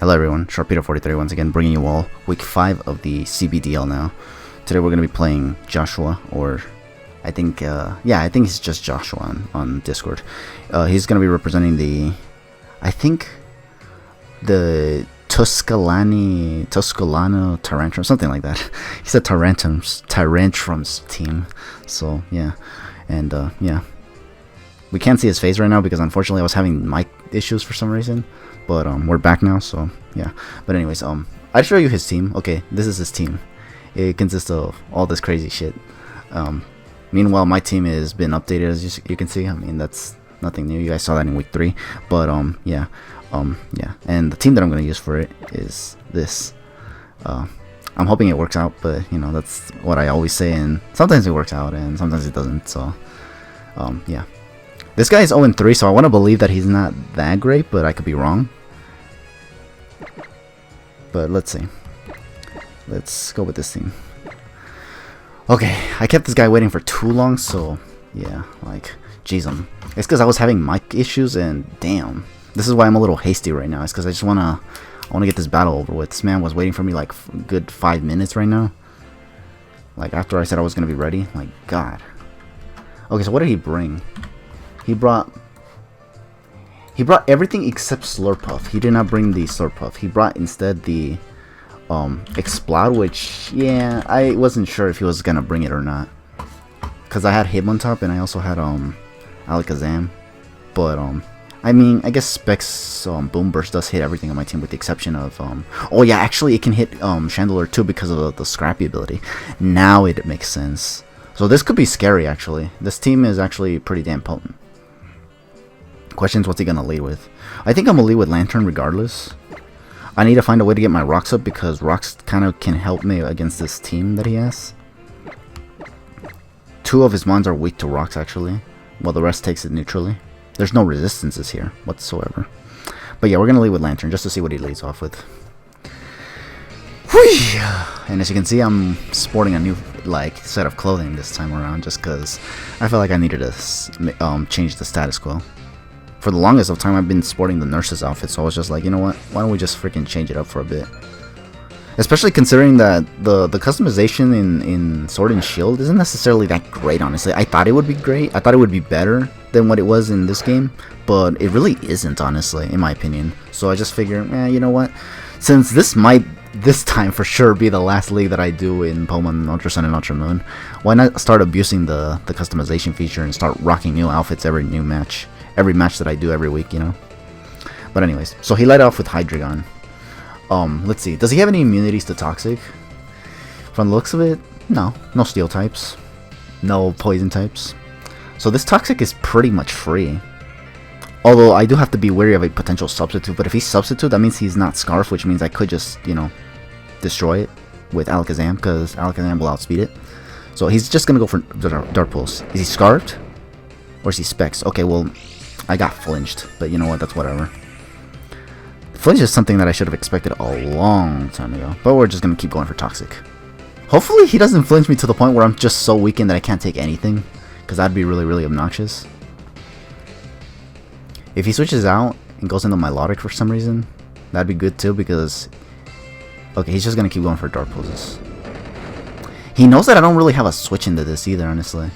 Hello everyone, Sharpedo43 once again bringing you all week 5 of the CBDL now. Today we're going to be playing Joshua, or I think he's just Joshua on Discord. He's going to be representing the Tuscaloosa Tyrantrums, something like that. He's a Tyrantrums team. So yeah, and yeah. We can't see his face right now because unfortunately I was having mic issues for some reason. But we're back now, so yeah. But anyways, I'd show you his team. Okay, this is his team. It consists of all this crazy shit. Meanwhile, my team has been updated, as you can see. I mean, that's nothing new. You guys saw that in week 3. But yeah. And the team that I'm gonna use for it is this. I'm hoping it works out, but you know, that's what I always say, and sometimes it works out and sometimes it doesn't. So yeah. This guy is 0-3, so I want to believe that he's not that great, but I could be wrong. But let's see. Let's go with this team. Okay, I kept this guy waiting for too long, so yeah, like, jeez, it's because I was having mic issues, and damn, this is why I'm a little hasty right now. It's because I want to get this battle over with. This man was waiting for me like a good 5 minutes right now. Like after I said I was gonna be ready, like God. Okay, so what did he bring? He brought everything except Slurpuff. He did not bring the Slurpuff. He brought instead the Explode, which, yeah, I wasn't sure if he was gonna bring it or not, because I had Hitmontop and I also had Alakazam. But I mean, I guess Specs Boom Burst does hit everything on my team with the exception of oh yeah, actually it can hit Chandelure too because of the Scrappy ability. Now it makes sense. So this could be scary actually. This team is actually pretty damn potent. Questions, what's he gonna lead with? I think I'm gonna lead with Lantern regardless. I need to find a way to get my rocks up because rocks kind of can help me against this team that he has. 2 of his mons are weak to rocks actually, while the rest takes it neutrally. There's no resistances here whatsoever. But yeah, we're gonna lead with Lantern just to see what he leads off with. Whee! And as you can see, I'm sporting a new set of clothing this time around just because I felt like I needed to change the status quo. For the longest of time, I've been sporting the nurse's outfit, so I was just like, you know what? Why don't we just freaking change it up for a bit? Especially considering that the customization in Sword and Shield isn't necessarily that great, honestly. I thought it would be great. I thought it would be better than what it was in this game, but it really isn't, honestly, in my opinion. So I just figure, you know what? Since this might, this time for sure, be the last league that I do in Pokemon Ultra Sun and Ultra Moon, why not start abusing the customization feature and start rocking new outfits every match that I do every week, you know? But anyways, so he led off with Hydreigon. Let's see, does he have any immunities to Toxic? From the looks of it, no Steel types, no Poison types. So this Toxic is pretty much free. Although I do have to be wary of a potential substitute, but if he's substitute, that means he's not Scarf, which means I could just, you know, destroy it with Alakazam, because Alakazam will outspeed it. So he's just gonna go for Dark Pulse. Is he Scarfed? Or is he Specs? Okay, well, I got flinched, but you know what, that's whatever. Flinch is something that I should have expected a long time ago, but we're just gonna keep going for Toxic. Hopefully he doesn't flinch me to the point where I'm just so weakened that I can't take anything, because that'd be really, really obnoxious. If he switches out and goes into Milotic for some reason, that'd be good too, because okay, he's just gonna keep going for Dark Pulses. He knows that I don't really have a switch into this either, honestly.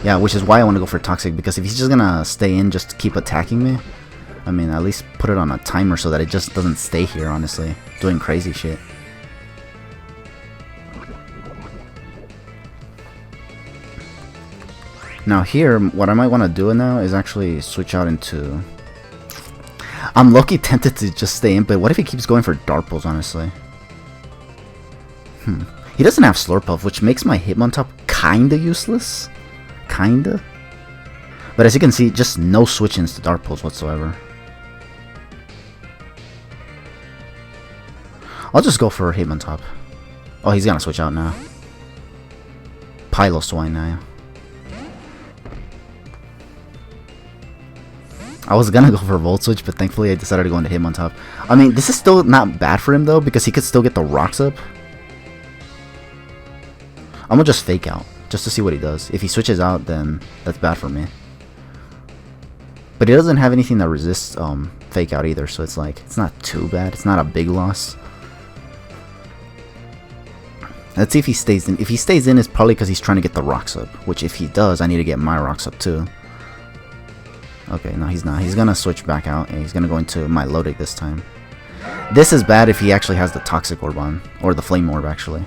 Yeah, which is why I want to go for Toxic, because if he's just gonna stay in just to keep attacking me, I mean, at least put it on a timer so that it just doesn't stay here, honestly, doing crazy shit. Now here, what I might want to do now is actually switch out into... I'm low-key tempted to just stay in, but what if he keeps going for Dark Pulse, honestly? He doesn't have Slurpuff, which makes my Hitmontop kinda useless. Kinda. But as you can see, just no switch-ins to Dark Pulse whatsoever. I'll just go for Hitmontop. Oh, he's gonna switch out now. Piloswine now. I was gonna go for Volt Switch, but thankfully I decided to go into Hitmontop. I mean, this is still not bad for him though, because he could still get the rocks up. I'm gonna just Fake Out, just to see what he does. If he switches out, then that's bad for me. But he doesn't have anything that resists fake out either, so it's like, it's not too bad. It's not a big loss. Let's see if he stays in. If he stays in, it's probably because he's trying to get the rocks up. Which, if he does, I need to get my rocks up too. Okay, no, he's not. He's gonna switch back out, and he's gonna go into my Lodic this time. This is bad if he actually has the Toxic Orb on. Or the Flame Orb, actually.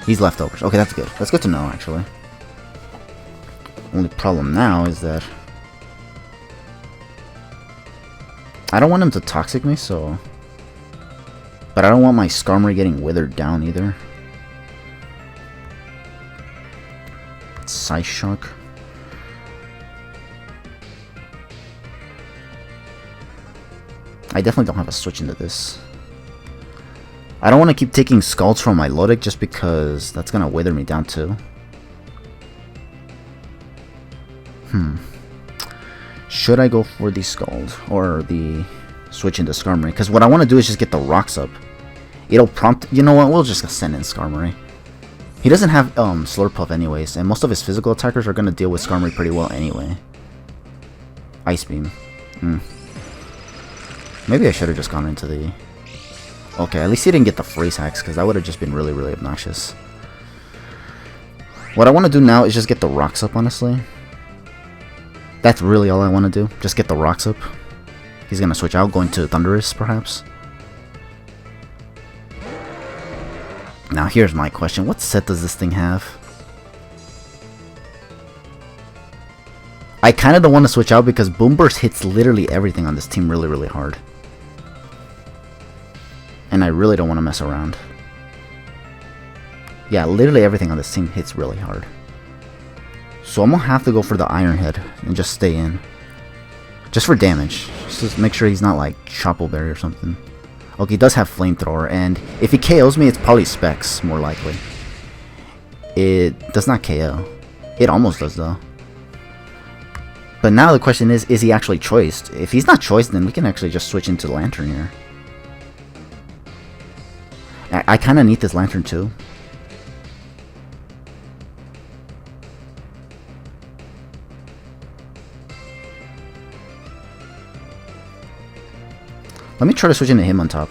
He's leftovers. Okay, that's good. That's good to know, actually. Only problem now is that I don't want him to Toxic me, so... But I don't want my Skarmory getting withered down either. Psyshock. I definitely don't have a switch into this. I don't want to keep taking Scalds from my Lodic just because that's going to wither me down too. Should I go for the Scald or the switch into Skarmory? Because what I want to do is just get the rocks up. It'll prompt... You know what? We'll just send in Skarmory. He doesn't have Slurpuff anyways, and most of his physical attackers are going to deal with Skarmory pretty well anyway. Ice Beam. Maybe I should have just gone into the... Okay, at least he didn't get the Phrase Hacks, because that would have just been really, really obnoxious. What I want to do now is just get the rocks up, honestly. That's really all I want to do. Just get the rocks up. He's going to switch out, going to Thundurus, perhaps. Now, here's my question. What set does this thing have? I kind of don't want to switch out because Boom Burst hits literally everything on this team really, really hard. And I really don't want to mess around. Yeah, literally everything on this team hits really hard. So I'm going to have to go for the Iron Head and just stay in. Just for damage. Just to make sure he's not like Choppleberry or something. Okay, he does have Flamethrower, and if he KOs me, it's probably Specs, more likely. It does not KO. It almost does, though. But now the question is he actually choiced? If he's not choiced, then we can actually just switch into Lantern here. I kind of need this Lantern, too. Let me try to switch into him on top.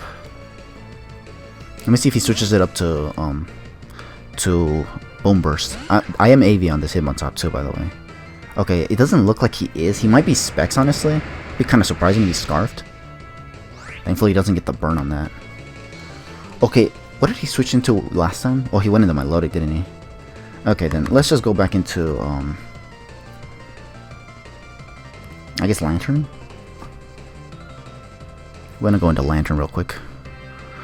Let me see if he switches it up to Boom Burst. I am AV on this him on top too, by the way. Okay, it doesn't look like he is. He might be Specs, honestly. It'd be kind of surprising if he's Scarfed. Thankfully, he doesn't get the burn on that. Okay, what did he switch into last time? Oh, he went into my Lodic, didn't he? Okay, then let's just go back into I guess Lantern. We're gonna go into Lantern real quick.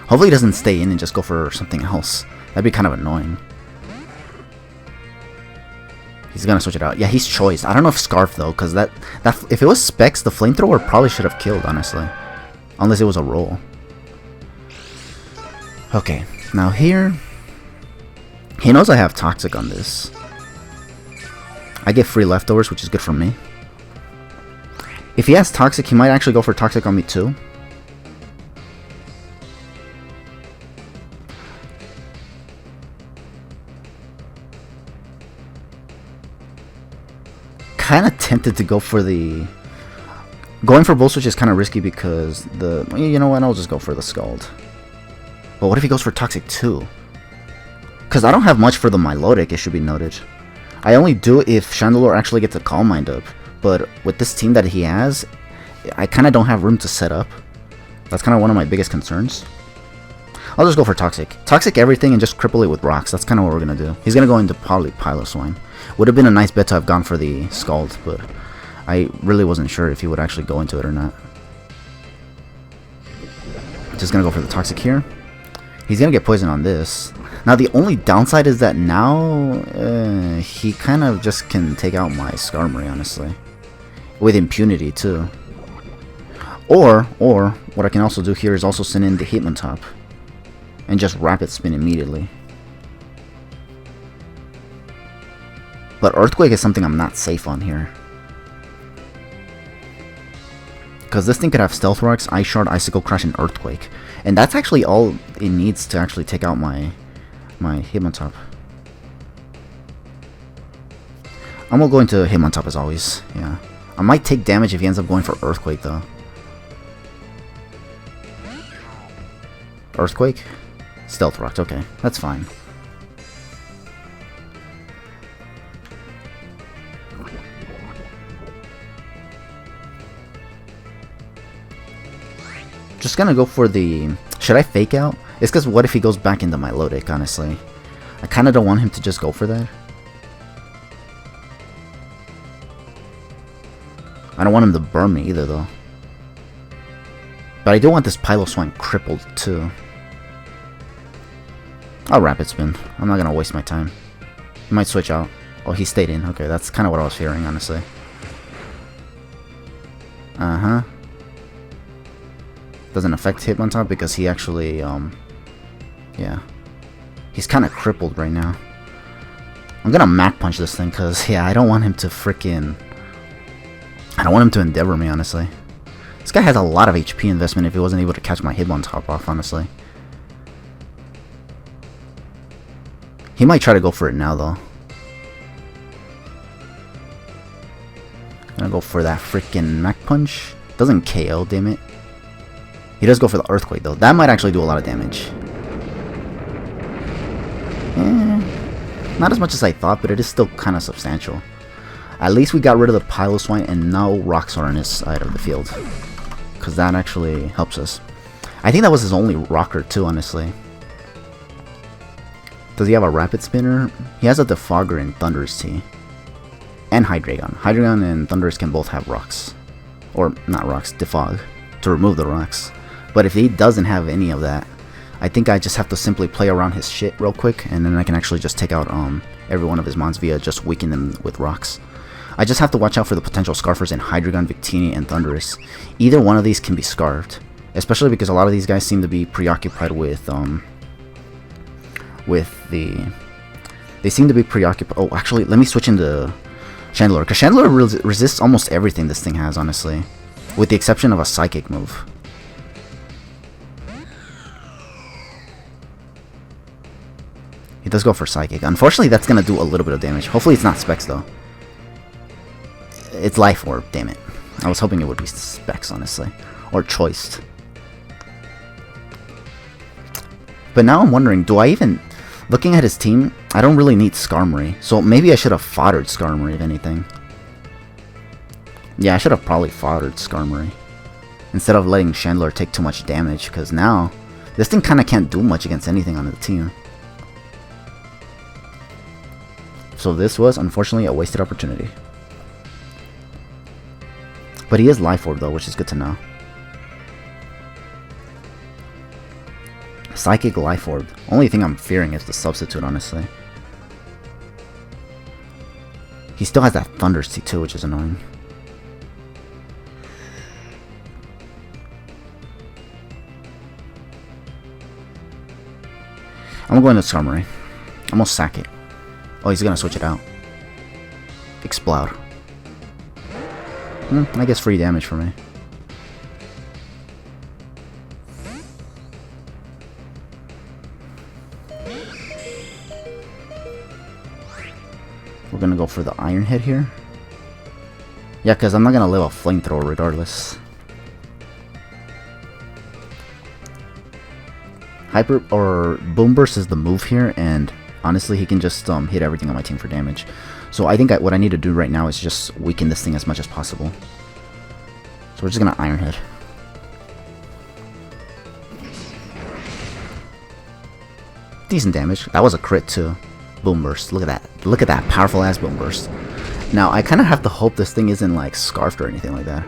Hopefully he doesn't stay in and just go for something else. That'd be kind of annoying. He's gonna switch it out. Yeah, he's choiced. I don't know if Scarf though, because that if it was Specs, the Flamethrower probably should have killed, honestly. Unless it was a roll. Okay, now here... He knows I have Toxic on this. I get free leftovers, which is good for me. If he has Toxic, he might actually go for Toxic on me too. Kind of tempted to go for the... Going for Bull Switch is kind of risky because the... You know what, I'll just go for the Scald. But what if he goes for Toxic too? Because I don't have much for the Milotic, it should be noted. I only do if Chandelure actually gets a Calm Mind up. But with this team that he has, I kind of don't have room to set up. That's kind of one of my biggest concerns. I'll just go for Toxic. Toxic everything and just cripple it with rocks. That's kind of what we're going to do. He's going to go into probably Piloswine. Would have been a nice bet to have gone for the Scald, but I really wasn't sure if he would actually go into it or not. Just going to go for the Toxic here. He's going to get poisoned on this. Now the only downside is that now he kind of just can take out my Skarmory, honestly. With impunity too. Or what I can also do here is also send in the Hitmontop. And just Rapid Spin immediately. But Earthquake is something I'm not safe on here. Because this thing could have Stealth Rocks, Ice Shard, Icicle Crash, and Earthquake. And that's actually all it needs to actually take out my Hitmontop. I'm gonna go into Hitmontop as always. Yeah. I might take damage if he ends up going for Earthquake, though. Earthquake? Stealth Rocks, okay. That's fine. Just gonna go for the... Should I Fake Out? It's because what if he goes back into my Milotic, honestly? I kind of don't want him to just go for that. I don't want him to burn me either, though. But I do want this Piloswine crippled, too. I'll Rapid Spin. I'm not gonna waste my time. He might switch out. Oh, he stayed in. Okay, that's kind of what I was fearing, honestly. Uh-huh. Doesn't affect Hitmontop because he actually, yeah. He's kind of crippled right now. I'm gonna Mach Punch this thing because, yeah, I don't want him to freaking... I don't want him to Endeavor me, honestly. This guy has a lot of HP investment if he wasn't able to catch my Hitmontop off, honestly. He might try to go for it now, though. Gonna go for that freaking Mach Punch. Doesn't KO, damn it. He does go for the Earthquake, though. That might actually do a lot of damage. Not as much as I thought, but it is still kind of substantial. At least we got rid of the Piloswine, and now rocks are on his side of the field. Because that actually helps us. I think that was his only rocker, too, honestly. Does he have a Rapid Spinner? He has a Defogger and Thunderous Tea. And Hydreigon. Hydreigon and Thunderous can both have rocks. Or, not rocks, Defog. To remove the rocks. But if he doesn't have any of that, I think I just have to simply play around his shit real quick, and then I can actually just take out every one of his mons via just weakening them with rocks. I just have to watch out for the potential Scarfers in Hydreigon, Victini, and Thunderous. Either one of these can be scarfed, especially because a lot of these guys seem to be preoccupied with the... They seem to be preoccupied... Oh, actually, let me switch into Chandelure, because Chandelure resists almost everything this thing has, honestly, with the exception of a Psychic move. He does go for Psychic. Unfortunately, that's going to do a little bit of damage. Hopefully it's not Specs, though. It's Life Orb, damn it. I was hoping it would be Specs, honestly. Or Choiced. But now I'm wondering, do I even... Looking at his team, I don't really need Skarmory. So maybe I should have foddered Skarmory, if anything. Yeah, I should have probably foddered Skarmory. Instead of letting Chandelure take too much damage. Because now, this thing kind of can't do much against anything on the team. So this was, unfortunately, a wasted opportunity. But he is Life Orb, though, which is good to know. Psychic Life Orb. Only thing I'm fearing is the Substitute, honestly. He still has that Thunderous Tea, too, which is annoying. I'm going to Skarmory. I'm gonna sack it. Oh, he's gonna switch it out. Explode. I guess free damage for me. We're gonna go for the Iron Head here. Yeah, because I'm not gonna live a Flamethrower regardless. Hyper or Boom Burst is the move here, and honestly, he can just hit everything on my team for damage. So I think what I need to do right now is just weaken this thing as much as possible. So we're just gonna Iron Head. Decent damage. That was a crit too. Boom Burst. Look at that. Look at that powerful ass Boom Burst. Now I kind of have to hope this thing isn't like scarfed or anything like that.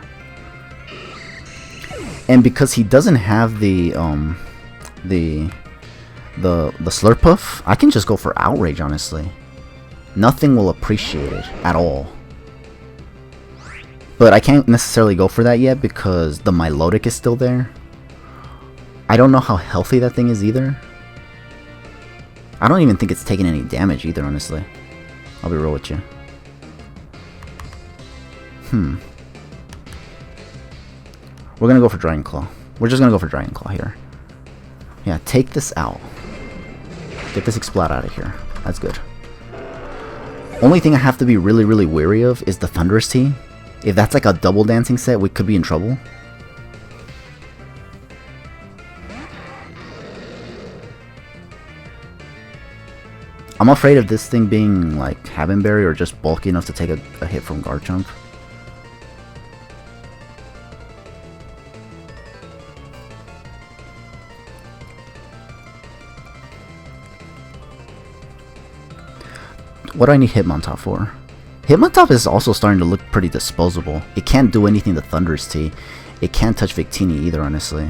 And because he doesn't have the Slurpuff, I can just go for Outrage, honestly. Nothing will appreciate it at all. But I can't necessarily go for that yet because the Milotic is still there. I don't know how healthy that thing is either. I don't even think it's taking any damage either, honestly. I'll be real with you. We're gonna go for Dragon Claw. We're just gonna go for Dragon Claw here. Yeah, take this out. Get this Explode out of here. That's good. Only thing I have to be really, really wary of is the Thunderous Tea. If that's like a double dancing set, we could be in trouble. I'm afraid of this thing being like Havenberry or just bulky enough to take a hit from Garchomp. What do I need Hitmontop for? Hitmontop is also starting to look pretty disposable. It can't do anything to Thunderous T. It can't touch Victini either, honestly.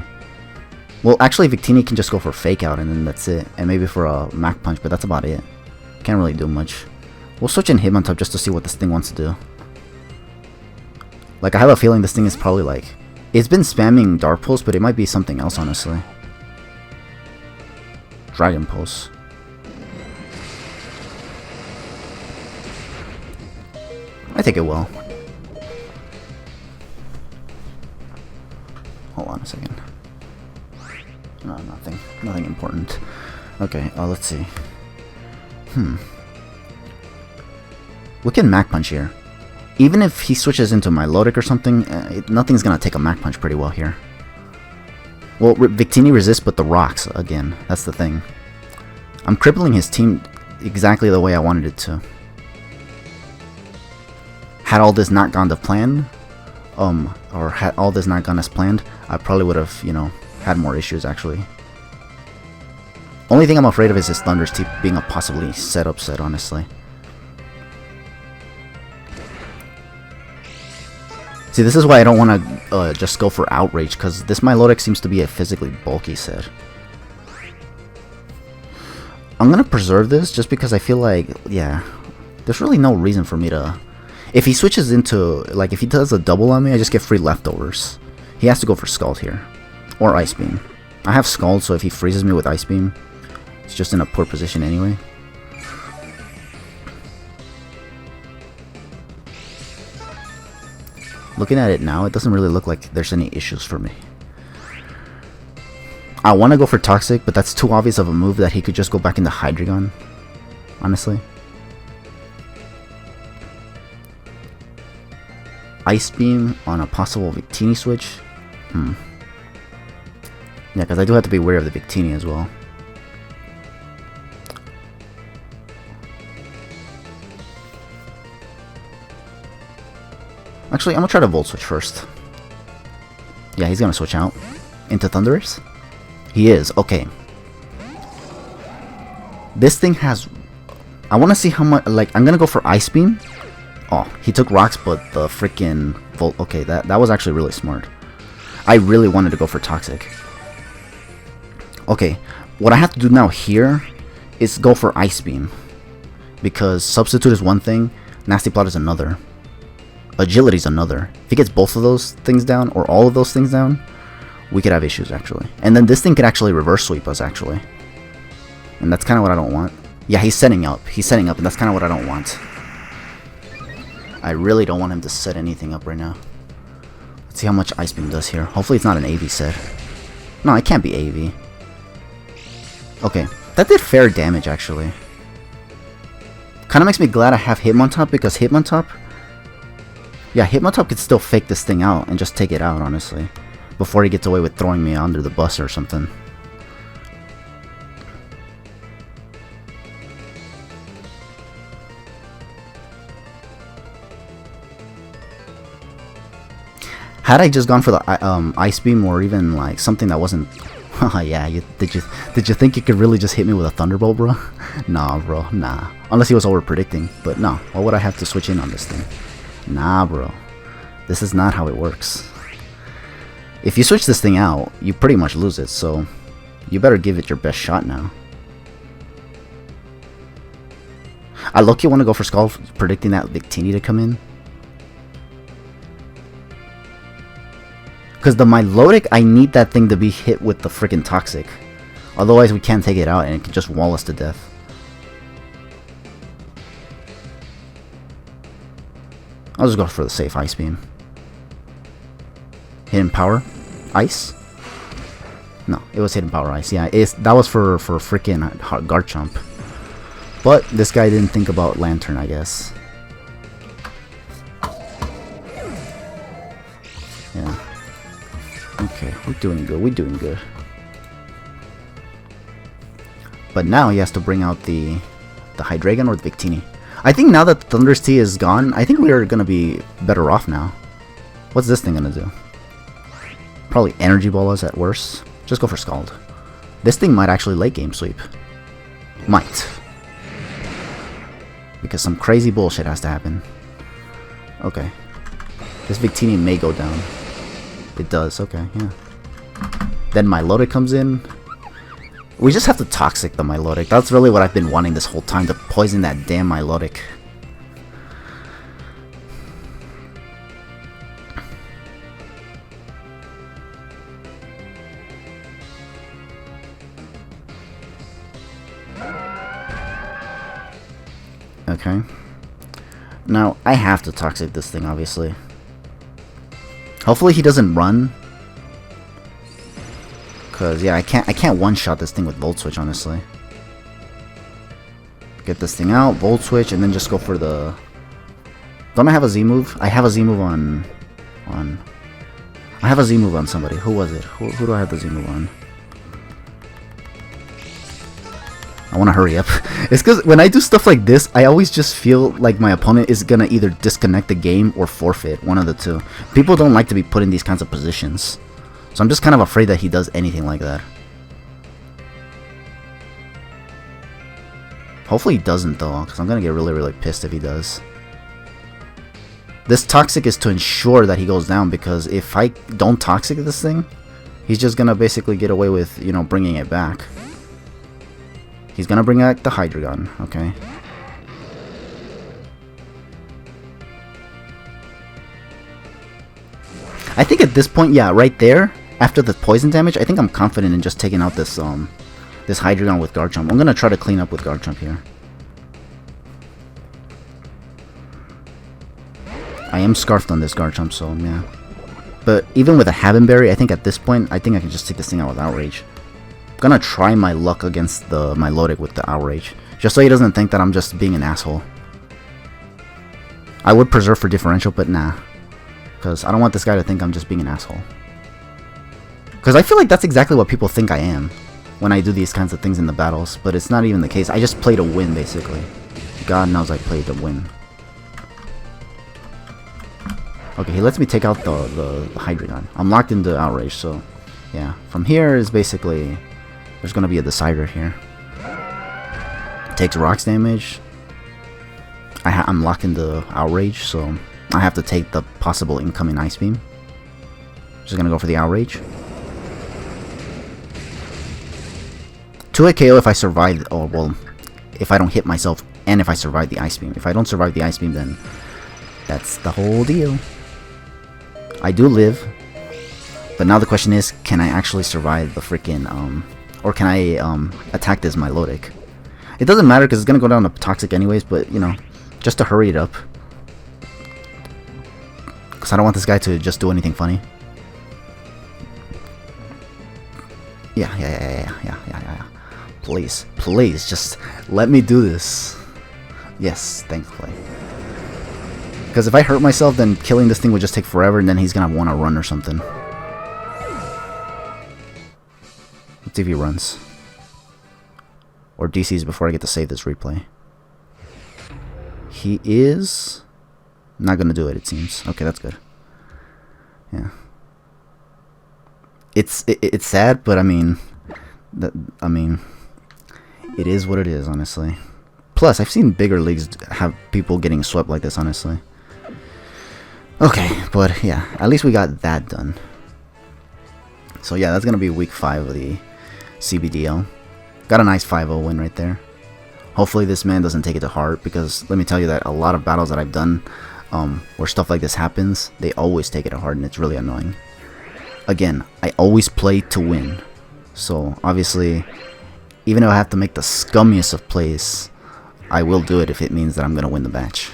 Well, actually, Victini can just go for Fake Out and then that's it. And maybe for a Mach Punch, but that's about it. Can't really do much. We'll switch in Hitmontop just to see what this thing wants to do. Like, I have a feeling this thing is probably like... It's been spamming Dark Pulse, but it might be something else, honestly. Dragon Pulse. I think it will. Hold on a second. No, nothing. Nothing important. Okay, let's see. We can Mach Punch here. Even if he switches into Milotic or something, nothing's gonna take a Mach Punch pretty well here. Well, Victini resists, but the rocks, again. That's the thing. I'm crippling his team exactly the way I wanted it to. Had all this not gone to plan, or had all this not gone as planned, I probably would have, you know, had more issues, actually. Only thing I'm afraid of is his Thunderous T being a possibly set-up set, honestly. See, this is why I don't want to just go for Outrage, because this Milotic seems to be a physically bulky set. I'm going to preserve this just because I feel like, yeah, there's really no reason for me to... If he switches into, like, if he does a double on me, I just get free leftovers. He has to go for Scald here. Or Ice Beam. I have Scald, so if he freezes me with Ice Beam, it's just in a poor position anyway. Looking at it now, it doesn't really look like there's any issues for me. I want to go for Toxic, but that's too obvious of a move that he could just go back into Hydreigon, honestly. Ice Beam on a possible Victini switch? Yeah, because I do have to be aware of the Victini as well. Actually, I'm going to try to Volt Switch first. Yeah, he's going to switch out into Thundurus. He is. Okay. This thing has... I want to see how much... Like, I'm going to go for Ice Beam. Oh, he took Rocks, but the freaking Volt... Okay, that was actually really smart. I really wanted to go for Toxic. Okay, what I have to do now here is go for Ice Beam. Because Substitute is one thing, Nasty Plot is another. Agility is another. If he gets both of those things down, or all of those things down, we could have issues, actually. And then this thing could actually reverse sweep us, actually. And that's kind of what I don't want. Yeah, he's setting up. He's setting up, and that's kind of what I don't want. I really don't want him to set anything up right now. Let's see how much Ice Beam does here. Hopefully it's not an AV set. No, it can't be AV. Okay, that did fair damage, actually. Kind of makes me glad I have Hitmontop, because Hitmontop... Yeah, Hitmontop could still fake this thing out and just take it out, honestly. Before he gets away with throwing me under the bus or something. Had I just gone for the Ice Beam or even like something that wasn't... yeah, did you think you could really just hit me with a Thunderbolt, bro? Nah, bro, nah. Unless he was over-predicting. But no, why would I have to switch in on this thing? Nah, bro. This is not how it works. If you switch this thing out, you pretty much lose it, so you better give it your best shot now. I low-key want to go for Skull, predicting that Victini to come in. Because the Milotic, I need that thing to be hit with the freaking Toxic. Otherwise, we can't take it out and it can just wall us to death. I'll just go for the safe Ice Beam. Hidden Power Ice? No, it was Hidden Power Ice. Yeah, that was for freaking Garchomp. But this guy didn't think about Lantern, I guess. Okay, we're doing good. We're doing good. But now he has to bring out the Hydreigon or the Victini. I think now that Thunder's Tea is gone, I think we're gonna be better off now. What's this thing gonna do? Probably Energy Ball us at worst. Just go for Scald. This thing might actually late game sweep. Might. Because some crazy bullshit has to happen. Okay. This Victini may go down. It does, okay, yeah. Then Milotic comes in. We just have to Toxic the Milotic. That's really what I've been wanting this whole time, to poison that damn Milotic. Okay. Now, I have to Toxic this thing, obviously. Hopefully he doesn't run. Cause yeah, I can't one-shot this thing with Volt Switch, honestly. Get this thing out, Volt Switch, and then just go for the... Don't I have a Z move? I have a Z move on... I have a Z move on somebody. Who was it? Who do I have the Z move on? I want to hurry up. It's because when I do stuff like this, I always just feel like my opponent is gonna either disconnect the game or forfeit, one of the two. People don't like to be put in these kinds of positions. So I'm just kind of afraid that he does anything like that. Hopefully he doesn't though, because I'm gonna get really, really pissed if he does. This Toxic is to ensure that he goes down, because if I don't Toxic this thing, he's just gonna basically get away with, you know, bringing it back. He's gonna bring back the Hydreigon, okay. I think at this point, yeah, right there, after the poison damage, I think I'm confident in just taking out this this Hydreigon with Garchomp. I'm gonna try to clean up with Garchomp here. I am scarfed on this Garchomp, so yeah. But even with a Havenberry, I think at this point, I think I can just take this thing out with Outrage. I'm gonna try my luck against the Milotic with the Outrage, just so he doesn't think that I'm just being an asshole. I would preserve for differential, but nah. Because I don't want this guy to think I'm just being an asshole. Because I feel like that's exactly what people think I am when I do these kinds of things in the battles, but it's not even the case. I just play to win, basically. God knows I play to win. Okay, he lets me take out the Hydreigon. I'm locked into Outrage, so yeah. From here is basically... There's going to be a decider here. Takes rocks damage. I'm locked into Outrage, so I have to take the possible incoming Ice Beam. Just going to go for the Outrage. 2-hit KO if I survive... Oh, well, if I don't hit myself and if I survive the Ice Beam. If I don't survive the Ice Beam, then that's the whole deal. I do live. But now the question is, can I actually survive the freaking... Or can I attack this Milotic? It doesn't matter because it's going to go down to Toxic anyways, but, you know, just to hurry it up. Because I don't want this guy to just do anything funny. Yeah. Please, just let me do this. Yes, thankfully. Because if I hurt myself, then killing this thing would just take forever, and then he's going to want to run or something. Let's see if he runs. Or DCs before I get to save this replay. He is not going to do it, it seems. Okay, that's good. Yeah. It's sad, but I mean... it is what it is, honestly. Plus, I've seen bigger leagues have people getting swept like this, honestly. Okay, but yeah, at least we got that done. So yeah, that's going to be week 5 of the CBDL. Got a nice 5-0 win right there. Hopefully this man doesn't take it to heart, because let me tell you that a lot of battles that I've done where stuff like this happens, they always take it to heart, and it's really annoying. Again, I always play to win. So obviously, even though I have to make the scummiest of plays, I will do it if it means that I'm going to win the match.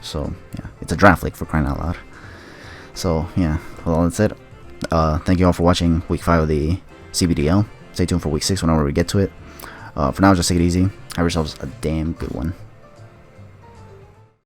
So yeah, it's a draft league, for crying out loud. So yeah, well, that's it. Thank you all for watching week 5 of the CBDL. Stay tuned for week 6 whenever we get to it. For now, just take it easy. Have yourselves a damn good one.